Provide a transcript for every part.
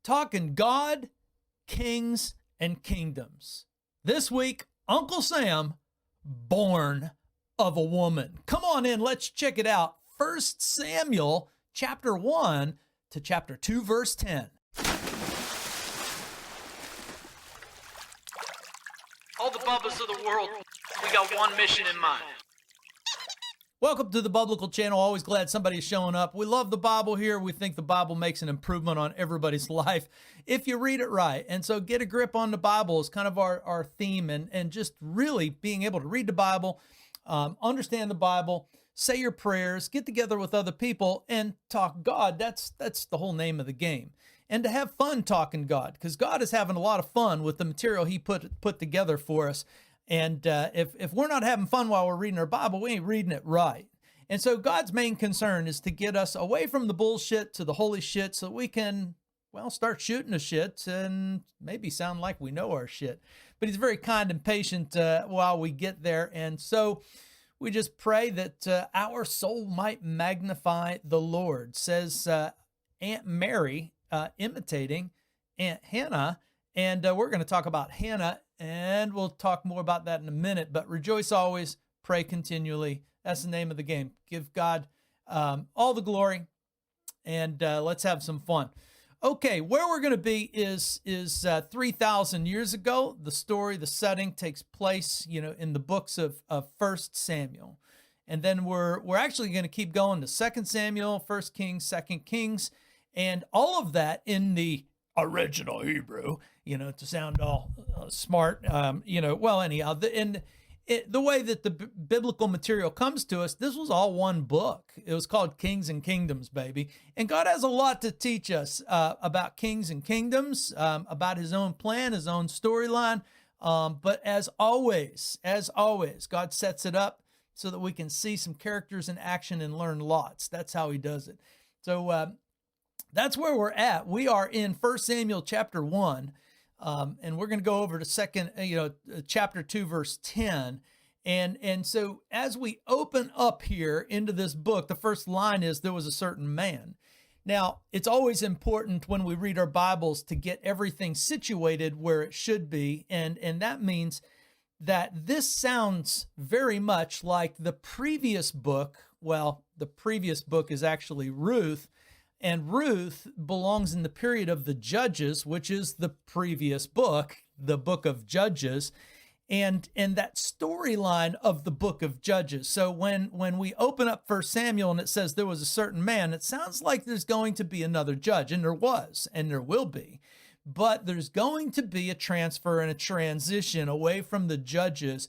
talking God, kings, and kingdoms. This week, Uncle Sam, born of a woman. Come on in, let's check it out. 1 Samuel chapter 1 to chapter 2, verse 10. All the Bubbas of the world, we got one mission in mind. Welcome to the Biblical Channel. Always glad somebody's showing up. We love the Bible here. We think the Bible makes an improvement on everybody's life if you read it right. And so get a grip on the Bible is kind of our theme, and just really being able to read the Bible, understand the Bible, say your prayers, get together with other people and talk God. That's the whole name of the game. And to have fun talking God, because God is having a lot of fun with the material he put together for us. And if we're not having fun while we're reading our Bible, we ain't reading it right. And so God's main concern is to get us away from the bullshit to the holy shit so we can, well, start shooting the shit and maybe sound like we know our shit. But he's very kind and patient while we get there. And so we just pray that our soul might magnify the Lord, says Aunt Mary, imitating Aunt Hannah. And we're going to talk about Hannah, and we'll talk more about that in a minute. But rejoice always, pray continually. That's the name of the game. Give God all the glory, and let's have some fun. Okay, where we're going to be is 3,000 years ago. The story, the setting takes place, in the books of 1 Samuel. And then we're actually going to keep going to 2 Samuel, 1 Kings, 2 Kings, and all of that in the original Hebrew, to sound all smart, well, anyhow, the way that the biblical material comes to us, this was all one book. It was called Kings and Kingdoms, baby. And God has a lot to teach us about kings and kingdoms, about his own plan, his own storyline. But as always, God sets it up so that we can see some characters in action and learn lots. That's how he does it. So, that's where we're at. We are in 1 Samuel chapter 1, and we're going to go over to chapter 2, verse 10. And so as we open up here into this book, the first line is, there was a certain man. Now, it's always important when we read our Bibles to get everything situated where it should be, and that means that this sounds very much like the previous book. Well, the previous book is actually Ruth. And Ruth belongs in the period of the Judges, which is the previous book, the book of Judges, and that storyline of the book of Judges. So when we open up 1 Samuel and it says there was a certain man, it sounds like there's going to be another judge, and there was, and there will be. But there's going to be a transfer and a transition away from the Judges.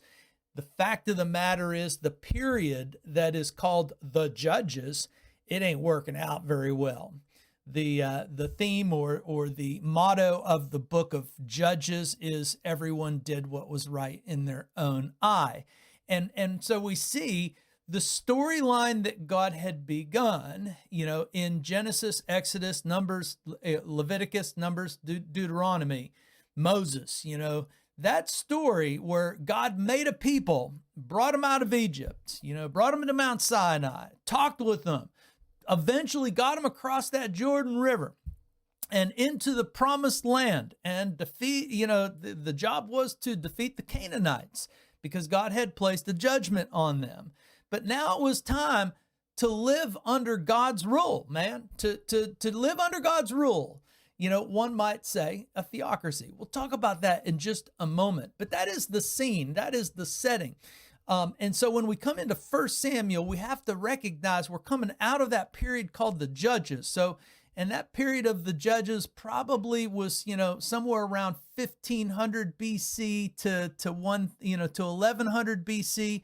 The fact of the matter is, the period that is called the Judges, it ain't working out very well. The theme or the motto of the book of Judges is everyone did what was right in their own eye. And so we see the storyline that God had begun, in Genesis, Exodus, Numbers, Leviticus, Numbers, Deuteronomy, Moses, that story where God made a people, brought them out of Egypt, brought them to Mount Sinai, talked with them, eventually got them across that Jordan River and into the promised land, and defeat, the job was to defeat the Canaanites because God had placed a judgment on them. But now it was time to live under God's rule, man, to live under God's rule. One might say a theocracy. We'll talk about that in just a moment, but that is the scene. That is the setting. And so when we come into 1 Samuel, we have to recognize we're coming out of that period called the Judges. So, and that period of the Judges probably was, somewhere around 1500 BC to 1100 BC.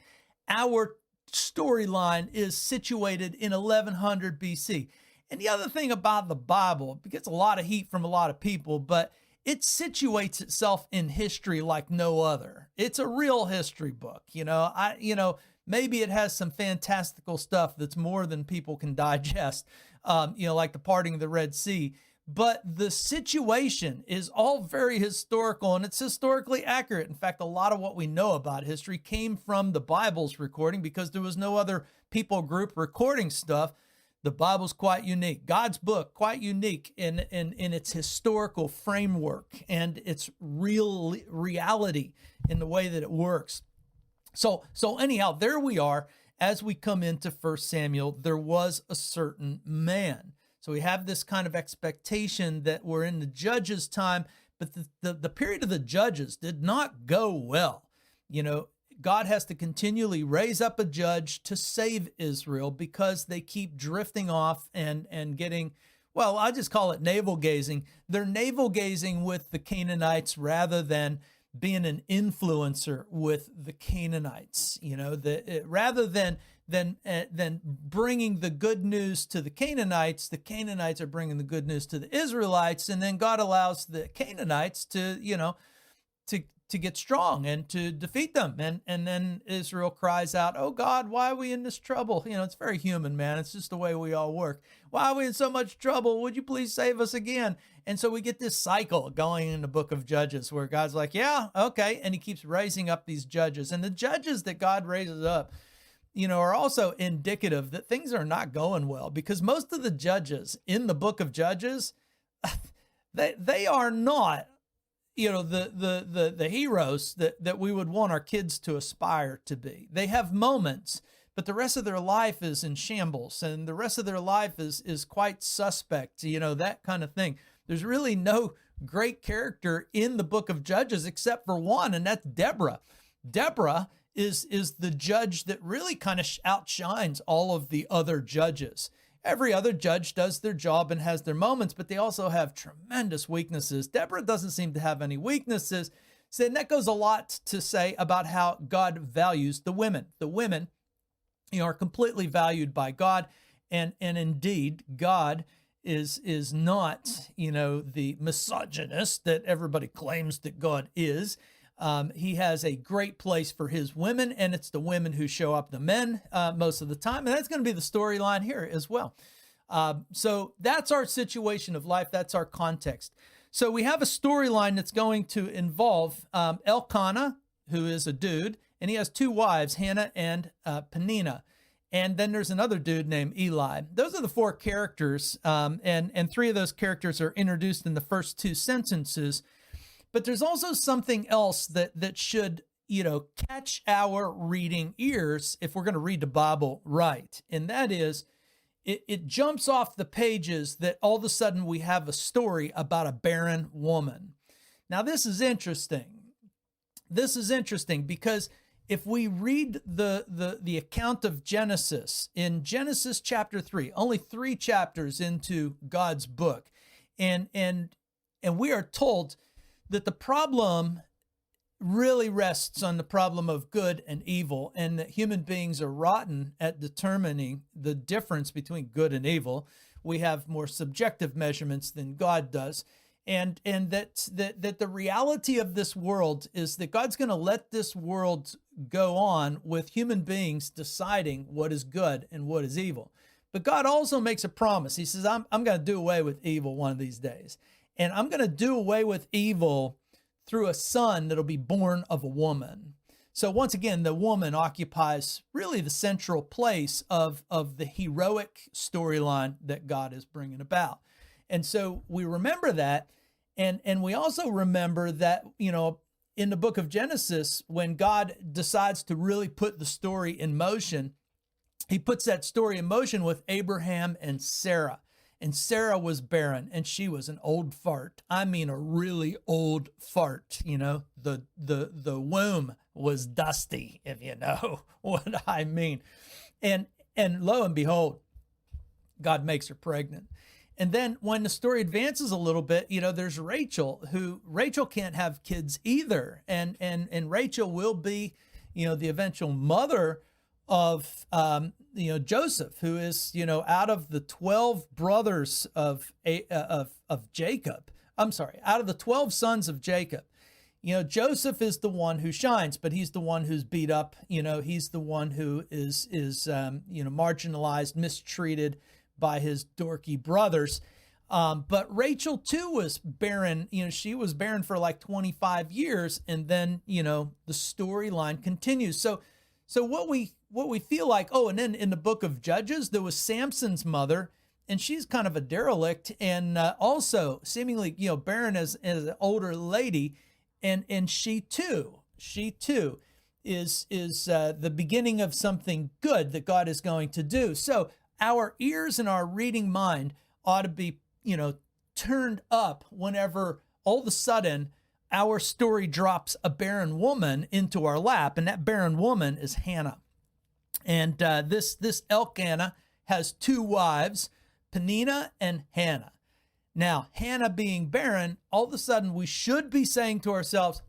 Our storyline is situated in 1100 BC. And the other thing about the Bible, it gets a lot of heat from a lot of people, but it situates itself in history like no other. It's a real history book. Maybe it has some fantastical stuff that's more than people can digest, like the parting of the Red Sea. But the situation is all very historical, and it's historically accurate. In fact, a lot of what we know about history came from the Bible's recording because there was no other people group recording stuff. The Bible's quite unique. God's book, quite unique in its historical framework and its real reality in the way that it works. So anyhow, there we are. As we come into 1 Samuel, there was a certain man. So we have this kind of expectation that we're in the judges' time, but the period of the judges did not go well. God has to continually raise up a judge to save Israel because they keep drifting off and getting, well, I just call it navel gazing. They're navel gazing with the Canaanites rather than being an influencer with the Canaanites. Rather than bringing the good news to the Canaanites are bringing the good news to the Israelites, and then God allows the Canaanites to get strong and to defeat them. And then Israel cries out, "Oh God, why are we in this trouble?" It's very human, man. It's just the way we all work. Why are we in so much trouble? Would you please save us again? And so we get this cycle going in the book of Judges where God's like, yeah, okay. And he keeps raising up these judges. And the judges that God raises up, are also indicative that things are not going well, because most of the judges in the book of Judges, they are not the heroes that we would want our kids to aspire to be. They have moments, but the rest of their life is in shambles, and the rest of their life is quite suspect, that kind of thing. There's really no great character in the book of Judges except for one, and that's Deborah. Deborah is the judge that really kind of outshines all of the other judges. Every other judge does their job and has their moments, but they also have tremendous weaknesses. Deborah doesn't seem to have any weaknesses. So that goes a lot to say about how God values the women. The women, are completely valued by God. And indeed, God is not, the misogynist that everybody claims that God is. He has a great place for his women, and it's the women who show up the men most of the time. And that's going to be the storyline here as well. So that's our situation of life. That's our context. So we have a storyline that's going to involve Elkanah, who is a dude, and he has two wives, Hannah and Peninnah. And then there's another dude named Eli. Those are the four characters, and three of those characters are introduced in the first two sentences. But there's also something else that should, catch our reading ears if we're going to read the Bible right. And that is, it jumps off the pages that all of a sudden we have a story about a barren woman. Now, this is interesting. This is interesting because if we read the account of Genesis, in Genesis chapter 3, only 3 chapters into God's book, and we are told that the problem really rests on the problem of good and evil, and that human beings are rotten at determining the difference between good and evil. We have more subjective measurements than God does. And that the reality of this world is that God's going to let this world go on with human beings deciding what is good and what is evil. But God also makes a promise. He says, I'm going to do away with evil one of these days. And I'm going to do away with evil through a son that'll be born of a woman. So once again, the woman occupies really the central place of the heroic storyline that God is bringing about. And so we remember that. And we also remember that, in the book of Genesis, when God decides to really put the story in motion, he puts that story in motion with Abraham and Sarah. And Sarah was barren, and she was an old fart. I mean, a really old fart. The womb was dusty, if you know what I mean. And lo and behold, God makes her pregnant. And then when the story advances a little bit, there's Rachel, Rachel can't have kids either. And Rachel will be, the eventual mother of, Joseph, who is, out of the 12 brothers of Jacob. I'm sorry, out of the 12 sons of Jacob. Joseph is the one who shines, but he's the one who's beat up. He's the one who is marginalized, mistreated by his dorky brothers. But Rachel too was barren. She was barren for like 25 years. And then, the storyline continues. So what we feel like, oh, and then in the book of Judges, there was Samson's mother, and she's kind of a derelict, and also seemingly, barren as an older lady, and she too is the beginning of something good that God is going to do. So our ears and our reading mind ought to be, turned up whenever all of a sudden our story drops a barren woman into our lap, and that barren woman is Hannah. And this Elkanah has two wives, Peninnah and Hannah. Now, Hannah being barren, all of a sudden we should be saying to ourselves,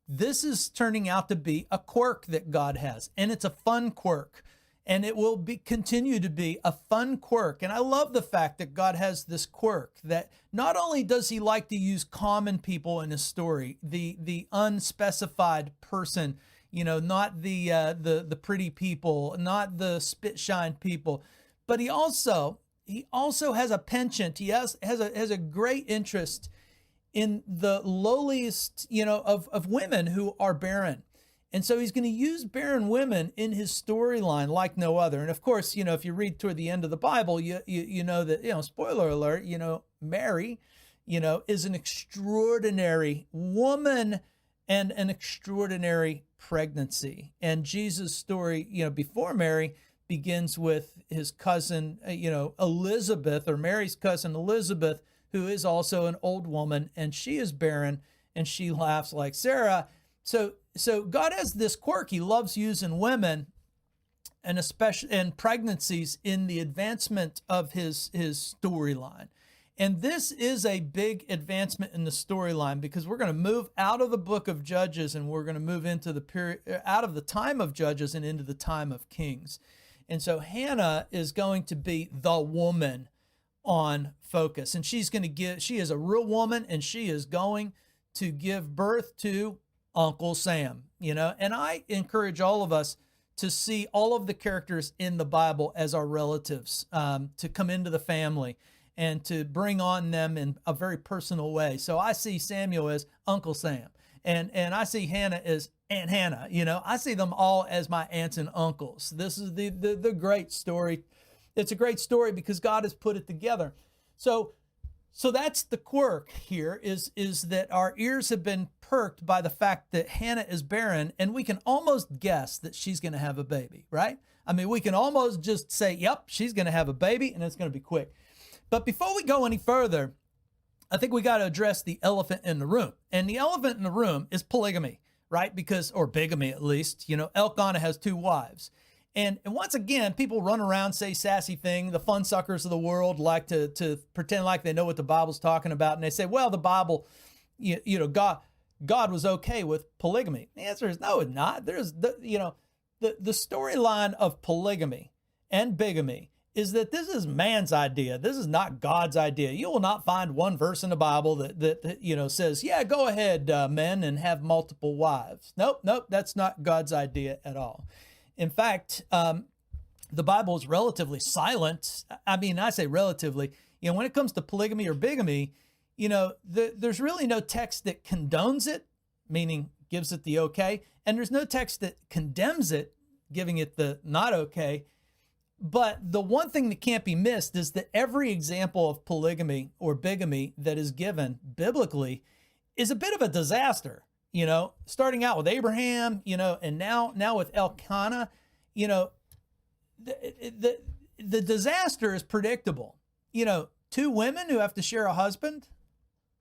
this is turning out to be a quirk that God has, and it's a fun quirk, and it will continue to be a fun quirk. And I love the fact that God has this quirk, that not only does he like to use common people in his story, the unspecified person, not the pretty people, not the spit shine people, but he also has a penchant. He has a great interest in the lowliest, of women who are barren. And so he's going to use barren women in his storyline like no other. And of course, if you read toward the end of the Bible, you know that, spoiler alert, Mary, is an extraordinary woman and an extraordinary pregnancy. And Jesus' story, before Mary, begins with his cousin, Elizabeth, or Mary's cousin Elizabeth, who is also an old woman, and she is barren, and she laughs like Sarah. So God has this quirk. He loves using women and especially and pregnancies in the advancement of his storyline. And this is a big advancement in the storyline, because we're going to move out of the book of Judges, and we're going to move into the period out of the time of Judges and into the time of Kings. And so Hannah is going to be the woman on focus, and she is a real woman, and she is going to give birth to Uncle Sam, and I encourage all of us to see all of the characters in the Bible as our relatives, to come into the family and to bring on them in a very personal way. So I see Samuel as Uncle Sam, and I see Hannah as Aunt Hannah. I see them all as my aunts and uncles. This is the great story. It's a great story because God has put it together. So that's the quirk here, is that our ears have been perked by the fact that Hannah is barren, and we can almost guess that she's going to have a baby, right? I mean, we can almost just say, yep, she's going to have a baby, and it's going to be quick. But before we go any further, I think we got to address the elephant in the room. And the elephant in the room is polygamy, right? Or bigamy at least. Elkanah has two wives. And once again, people run around, say sassy thing. The fun suckers of the world like to pretend like they know what the Bible's talking about. And they say, well, the Bible, God was okay with polygamy. The answer is no, it's not. There's the storyline of polygamy and bigamy is that this is man's idea. This is not God's idea. You will not find one verse in the Bible that says, yeah, go ahead, men, and have multiple wives. Nope, that's not God's idea at all. In fact, the Bible is relatively silent. I mean, I say relatively, when it comes to polygamy or bigamy, there's really no text that condones it, meaning gives it the okay. And there's no text that condemns it, giving it the not okay. But the one thing that can't be missed is that every example of polygamy or bigamy that is given biblically is a bit of a disaster. Starting out with Abraham, and now with Elkanah, the disaster is predictable. Two women who have to share a husband,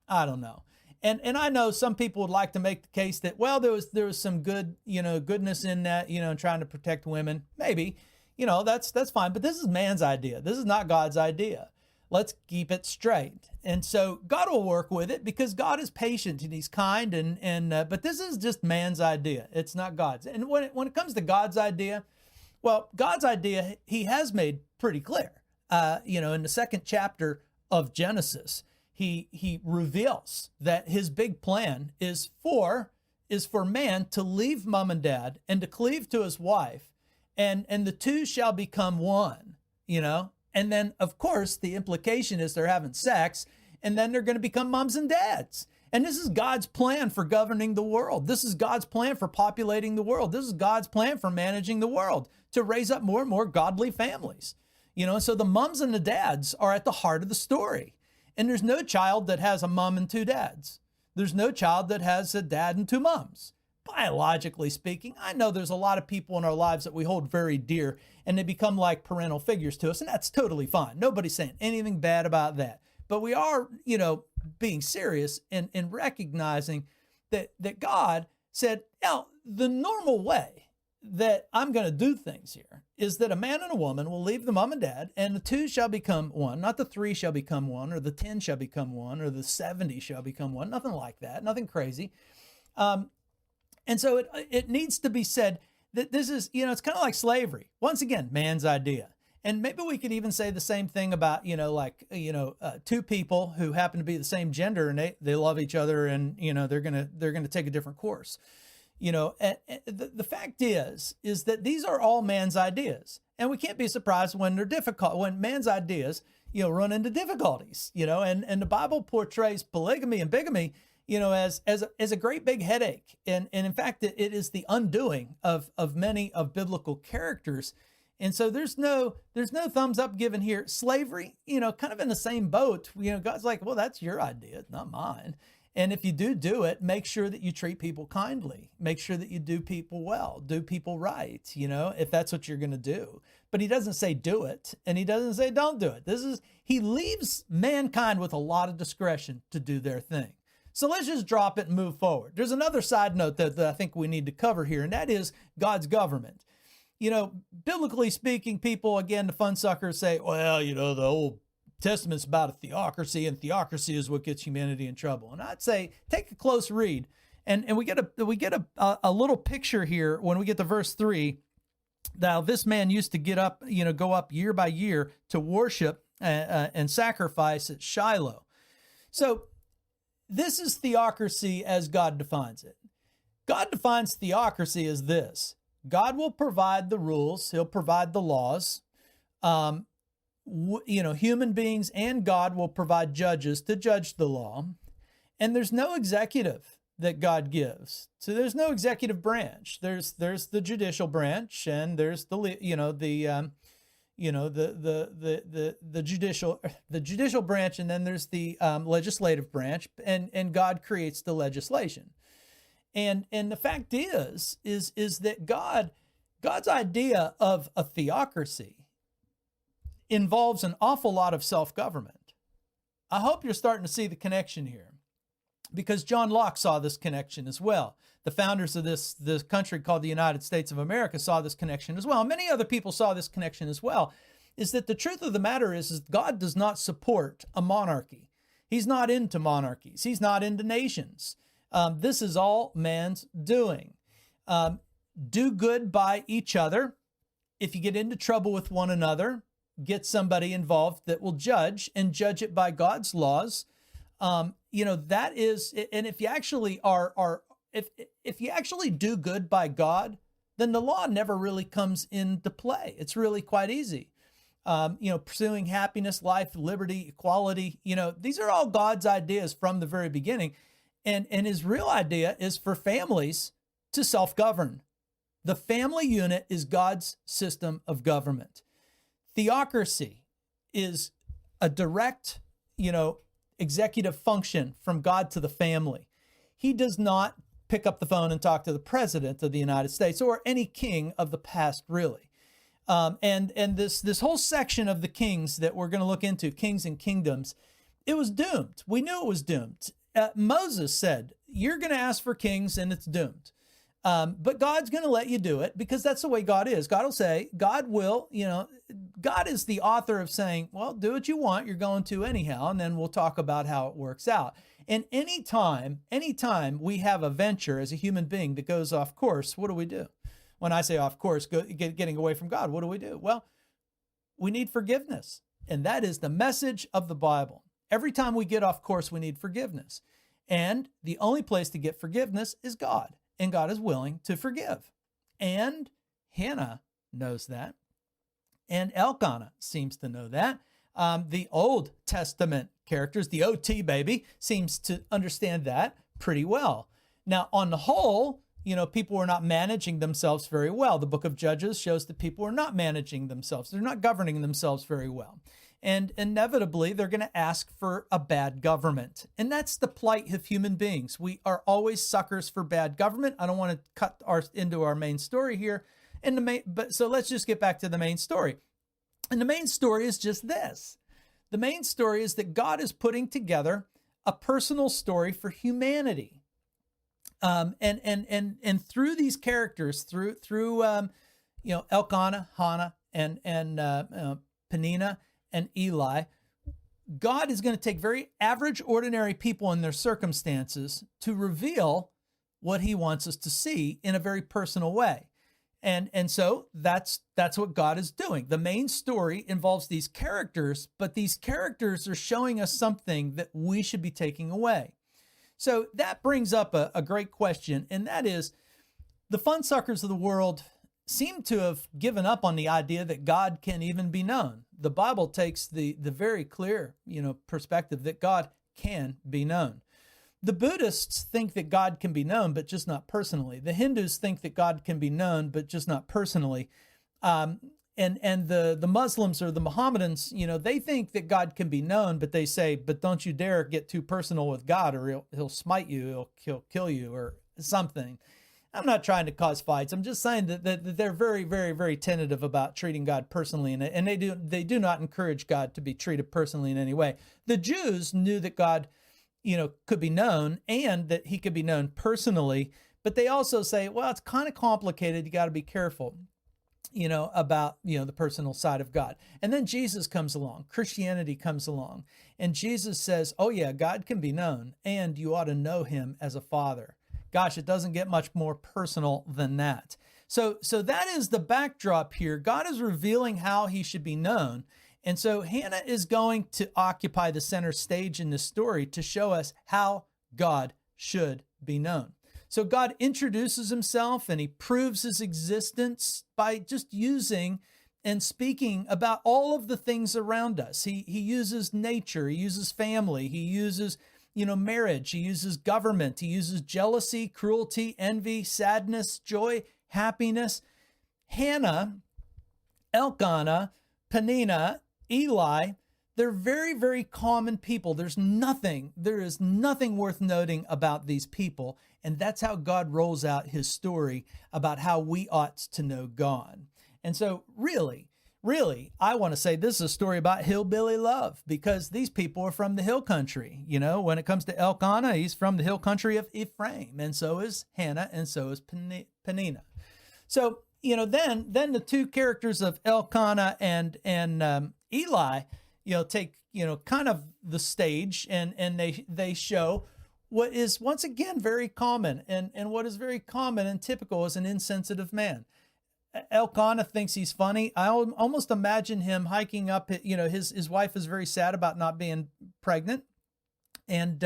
I don't know. And I know some people would like to make the case that, well, there was some goodness in that, and trying to protect women. Maybe, that's fine. But this is man's idea. This is not God's idea. Let's keep it straight. And so God will work with it because God is patient and he's kind. But this is just man's idea. It's not God's. And when it comes to God's idea, well, God's idea, he has made pretty clear. In the second chapter of Genesis, he reveals that his big plan is for man to leave mom and dad and to cleave to his wife, and the two shall become one, And then, of course, the implication is they're having sex, and then they're going to become moms and dads. And this is God's plan for governing the world. This is God's plan for populating the world. This is God's plan for managing the world, to raise up more and more godly families. So the moms and the dads are at the heart of the story. And there's no child that has a mom and two dads. There's no child that has a dad and two moms. Biologically speaking, I know there's a lot of people in our lives that we hold very dear, and they become like parental figures to us, and that's totally fine. Nobody's saying anything bad about that. But we are, being serious and recognizing that God said, the normal way that I'm going to do things here is that a man and a woman will leave the mom and dad, and the two shall become one. Not the three shall become one, or the 10 shall become one, or the 70 shall become one. Nothing like that. Nothing crazy. And so it needs to be said that this is, it's kind of like slavery. Once again, man's idea. And maybe we could even say the same thing about, two people who happen to be the same gender, and they love each other, and, they're going to take a different course. The fact is that these are all man's ideas, and we can't be surprised when they're difficult, when man's ideas, run into difficulties, and the Bible portrays polygamy and bigamy, as a great big headache. And in fact, it is the undoing of many of biblical characters. And so there's no thumbs up given here. Slavery, kind of in the same boat. God's like, well, that's your idea, not mine. And if you do it, make sure that you treat people kindly. Make sure that you do people well, do people right, if that's what you're going to do. But he doesn't say do it, and he doesn't say don't do it. He leaves mankind with a lot of discretion to do their thing. So let's just drop it and move forward. There's another side note that I think we need to cover here, and that is God's government. Biblically speaking, people, again, the fun suckers say, well, the Old Testament's about a theocracy, and theocracy is what gets humanity in trouble. And I'd say take a close read, and we get a little picture here when we get to verse 3. Now, this man used to go up year by year to worship and sacrifice at Shiloh. So this is theocracy as God defines it. God defines theocracy as this: God will provide the rules. He'll provide the laws. Human beings and God will provide judges to judge the law. And there's no executive that God gives. So there's no executive branch. There's the judicial branch, and there's the judicial branch, and then there's the legislative branch, and God creates the legislation. And the fact is that God's idea of a theocracy involves an awful lot of self-government. I hope you're starting to see the connection here, because John Locke saw this connection as well. The founders of this country called the United States of America saw this connection as well. Many other people saw this connection as well. Is that the truth of the matter is God does not support a monarchy. He's not into monarchies. He's not into nations. This is all man's doing. Do good by each other. If you get into trouble with one another, get somebody involved that will judge, and judge it by God's laws. That is, and if you actually if you actually do good by God, then the law never really comes into play. It's really quite easy. Pursuing happiness, life, liberty, equality, these are all God's ideas from the very beginning. And his real idea is for families to self-govern. The family unit is God's system of government. Theocracy is a direct, executive function from God to the family. He does not pick up the phone and talk to the president of the United States or any king of the past, really. And this whole section of the kings that we're going to look into, kings and kingdoms, it was doomed. We knew it was doomed. Moses said, you're going to ask for kings and it's doomed. But God's going to let you do it, because that's the way God is. God will say, God is the author of saying, well, do what you want. You're going to anyhow. And then we'll talk about how it works out. And anytime we have a venture as a human being that goes off course, what do? When I say off course, getting away from God, what do? Well, we need forgiveness. And that is the message of the Bible. Every time we get off course, we need forgiveness. And the only place to get forgiveness is God. And God is willing to forgive. And Hannah knows that. And Elkanah seems to know that. The Old Testament characters, the OT baby, seems to understand that pretty well. Now, on the whole, people were not managing themselves very well. The book of Judges shows that people are not managing themselves. They're not governing themselves very well. And inevitably, they're going to ask for a bad government. And that's the plight of human beings. We are always suckers for bad government. I don't want to cut into our main story here. So let's just get back to the main story. And the main story is just this. The main story is that God is putting together a personal story for humanity. And through these characters, through Elkanah, Hannah, and Peninnah and Eli, God is going to take very average, ordinary people in their circumstances to reveal what he wants us to see in a very personal way. And so that's what God is doing. The main story involves these characters, but these characters are showing us something that we should be taking away. So that brings up a great question, and that is, the fun suckers of the world seem to have given up on the idea that God can even be known. The Bible takes the very clear, perspective that God can be known. The Buddhists think that God can be known, but just not personally. The Hindus think that God can be known, but just not personally. And the Muslims or the Mohammedans, they think that God can be known, but they say, but don't you dare get too personal with God, or he'll smite you, he'll kill you, or something. I'm not trying to cause fights. I'm just saying that they're very, very, very tentative about treating God personally, and they do not encourage God to be treated personally in any way. The Jews knew that God, could be known and that he could be known personally, but they also say, well, it's kind of complicated. You got to be careful, about, the personal side of God. And then Jesus comes along, Christianity comes along, and Jesus says, oh yeah, God can be known, and you ought to know him as a father. Gosh, it doesn't get much more personal than that. So that is the backdrop here. God is revealing how he should be known. And so Hannah is going to occupy the center stage in this story to show us how God should be known. So God introduces himself and he proves his existence by just using and speaking about all of the things around us. He uses nature, he uses family, he uses marriage, he uses government, he uses jealousy, cruelty, envy, sadness, joy, happiness. Hannah, Elkanah, Peninnah, Eli, they're very, very common people. There is nothing worth noting about these people. And that's how God rolls out his story about how we ought to know God. And so really, I want to say this is a story about hillbilly love, because these people are from the hill country. When it comes to Elkanah, he's from the hill country of Ephraim, and so is Hannah, and so is Peninnah. So, then the two characters of Elkanah and Eli, take, kind of the stage, and they show what is once again very common, and what is very common and typical is an insensitive man. Elkanah thinks he's funny. I almost imagine him hiking up, his wife is very sad about not being pregnant. And,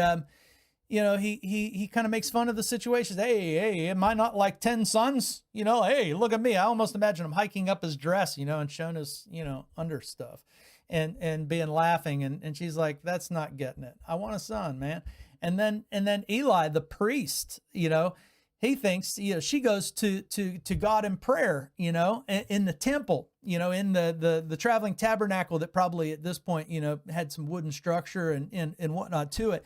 he kind of makes fun of the situation. Hey, am I not like 10 sons? Hey, look at me. I almost imagine him hiking up his dress, and showing his, under stuff and being laughing. And she's like, that's not getting it. I want a son, man. And then Eli, the priest, he thinks, she goes to God in prayer, in the temple, in the traveling tabernacle that probably at this point, had some wooden structure and whatnot to it.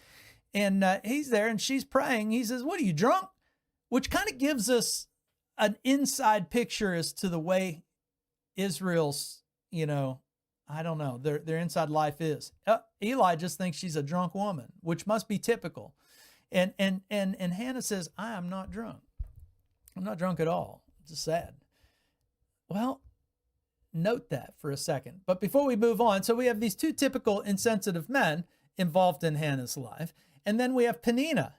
And he's there and she's praying. He says, what are you, drunk? Which kind of gives us an inside picture as to the way Israel's, I don't know, their inside life is. Eli just thinks she's a drunk woman, which must be typical. And Hannah says, I am not drunk. I'm not drunk at all. It's sad. Well, note that for a second. But before we move on, so we have these two typical insensitive men involved in Hannah's life. And then we have Peninnah,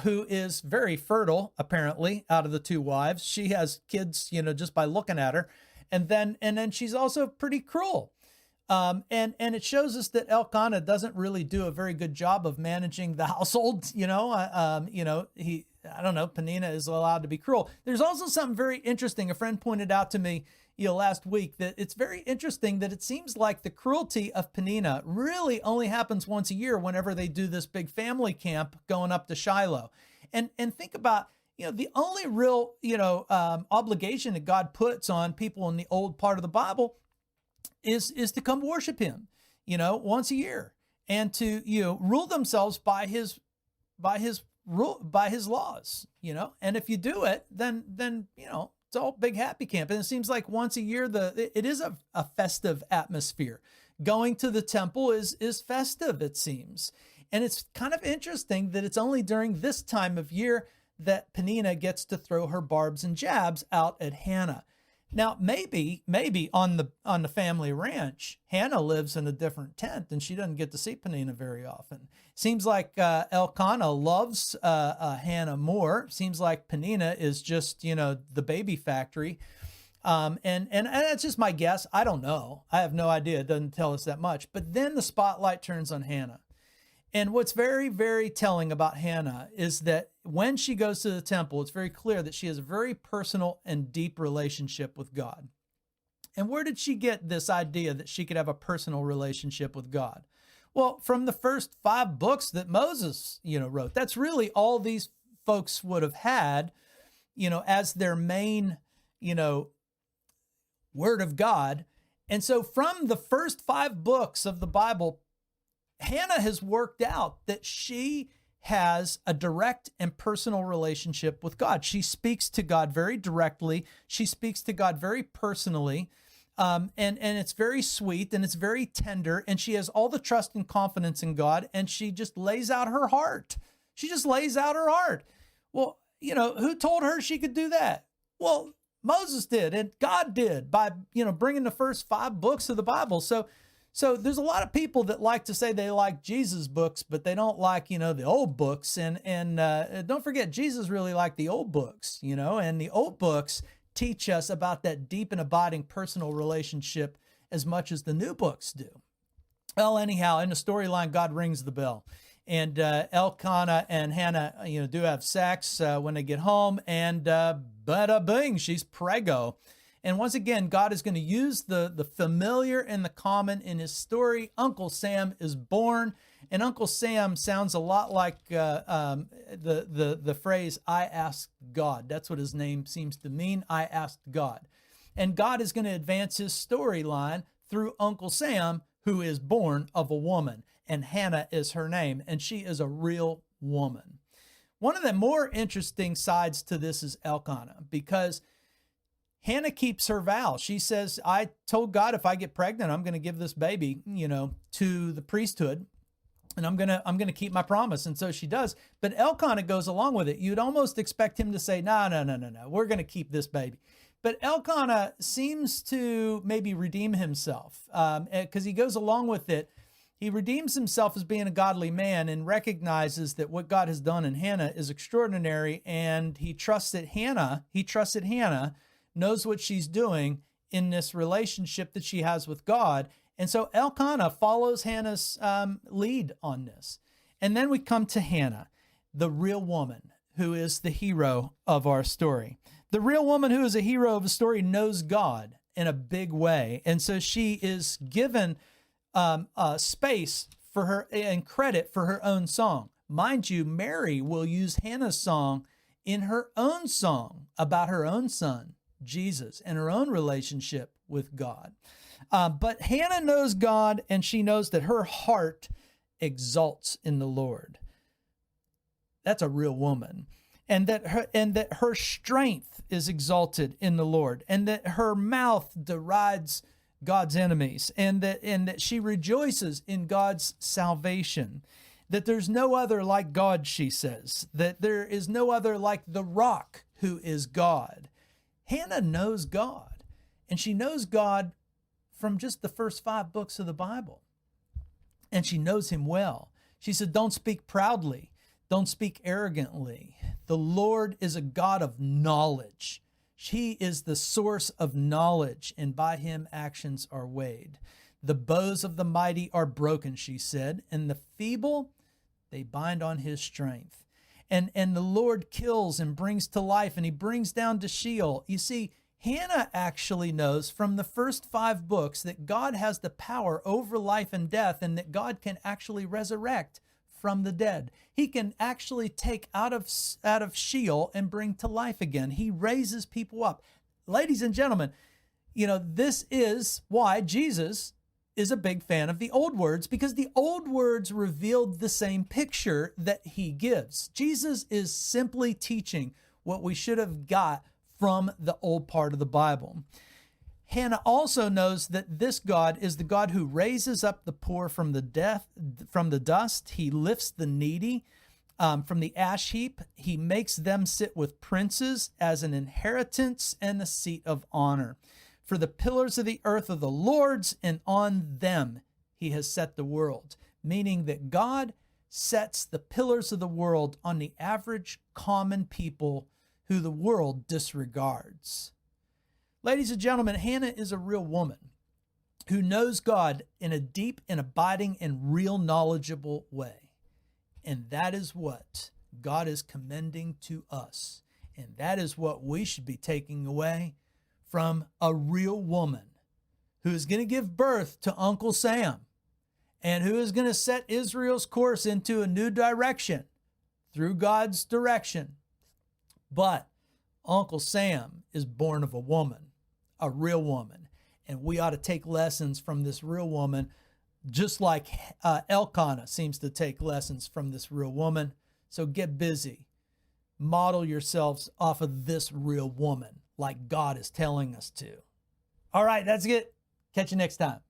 who is very fertile, apparently, out of the two wives. She has kids, just by looking at her. And then she's also pretty cruel. And it shows us that Elkanah doesn't really do a very good job of managing the household. I don't know, Peninnah is allowed to be cruel. There's also something very interesting. A friend pointed out to me, last week, that it's very interesting that it seems like the cruelty of Peninnah really only happens once a year whenever they do this big family camp going up to Shiloh. And think about, the only real, obligation that God puts on people in the old part of the Bible is to come worship him, once a year, and to, rule themselves by his laws, and if you do it, then, it's all big happy camp. And it seems like once a year, it is a festive atmosphere. Going to the temple is festive, it seems. And it's kind of interesting that it's only during this time of year that Peninnah gets to throw her barbs and jabs out at Hannah. Now, maybe on the family ranch, Hannah lives in a different tent and she doesn't get to see Peninnah very often. Seems like Elkanah loves Hannah more. Seems like Peninnah is just, the baby factory. And that's just my guess. I don't know. I have no idea. It doesn't tell us that much. But then the spotlight turns on Hannah. And what's very, very telling about Hannah is that when she goes to the temple, it's very clear that she has a very personal and deep relationship with God. And where did she get this idea that she could have a personal relationship with God? Well, from the first 5 books that Moses, wrote. That's really all these folks would have had, as their main, word of God. And so from the first 5 books of the Bible, Hannah has worked out that she has a direct and personal relationship with God. She speaks to God very directly. She speaks to God very personally. And it's very sweet and it's very tender. And she has all the trust and confidence in God. And she just lays out her heart. She just lays out her heart. Well, who told her she could do that? Well, Moses did, and God did by, bringing the first 5 books of the Bible. So there's a lot of people that like to say they like Jesus books, but they don't like, the old books. And don't forget, Jesus really liked the old books, and the old books teach us about that deep and abiding personal relationship as much as the new books do. Well, anyhow, in the storyline, God rings the bell. And Elkanah and Hannah, do have sex when they get home. And bada bing, she's preggo. And once again, God is going to use the familiar and the common in his story. Uncle Sam is born, and Uncle Sam sounds a lot like the phrase, I asked God. That's what his name seems to mean, I asked God. And God is going to advance his storyline through Uncle Sam, who is born of a woman, and Hannah is her name, and she is a real woman. One of the more interesting sides to this is Elkanah, because Hannah keeps her vow. She says, I told God if I get pregnant, I'm going to give this baby, to the priesthood, and I'm going to keep my promise. And so she does. But Elkanah goes along with it. You'd almost expect him to say, no, we're going to keep this baby. But Elkanah seems to maybe redeem himself because he goes along with it. He redeems himself as being a godly man and recognizes that what God has done in Hannah is extraordinary. And he trusts that Hannah knows what she's doing in this relationship that she has with God. And so Elkanah follows Hannah's lead on this. And then we come to Hannah, the real woman who is the hero of our story. The real woman who is a hero of the story knows God in a big way. And so she is given space for her and credit for her own song. Mind you, Mary will use Hannah's song in her own song about her own son, Jesus, and her own relationship with God. But Hannah knows God, and she knows that her heart exalts in the Lord. That's a real woman. And that her strength is exalted in the Lord, and that her mouth derides God's enemies, and that she rejoices in God's salvation. That there's no other like God, she says. That there is no other like the rock who is God. Hannah knows God, and she knows God from just the first 5 books of the Bible. And she knows him well. She said, don't speak proudly. Don't speak arrogantly. The Lord is a God of knowledge. He is the source of knowledge, and by him actions are weighed. The bows of the mighty are broken, she said, and the feeble, they bind on his strength. And the Lord kills and brings to life, and he brings down to Sheol. You see, Hannah actually knows from the first 5 books that God has the power over life and death, and that God can actually resurrect from the dead. He can actually take out of Sheol and bring to life again. He raises people up. Ladies and gentlemen, this is why Jesus is a big fan of the old words, because the old words revealed the same picture that he gives. Jesus is simply teaching what we should have got from the old part of the Bible. Hannah also knows that this God is the God who raises up the poor from the dust. He lifts the needy from the ash heap. He makes them sit with princes as an inheritance and a seat of honor. For the pillars of the earth are the Lord's, and on them he has set the world. Meaning that God sets the pillars of the world on the average common people who the world disregards. Ladies and gentlemen, Hannah is a real woman who knows God in a deep and abiding and real knowledgeable way. And that is what God is commending to us. And that is what we should be taking away from a real woman who is going to give birth to Uncle Sam and who is going to set Israel's course into a new direction through God's direction. But Uncle Sam is born of a woman, a real woman. And we ought to take lessons from this real woman, just like Elkanah seems to take lessons from this real woman. So get busy. Model yourselves off of this real woman like God is telling us to. All right, that's it. Catch you next time.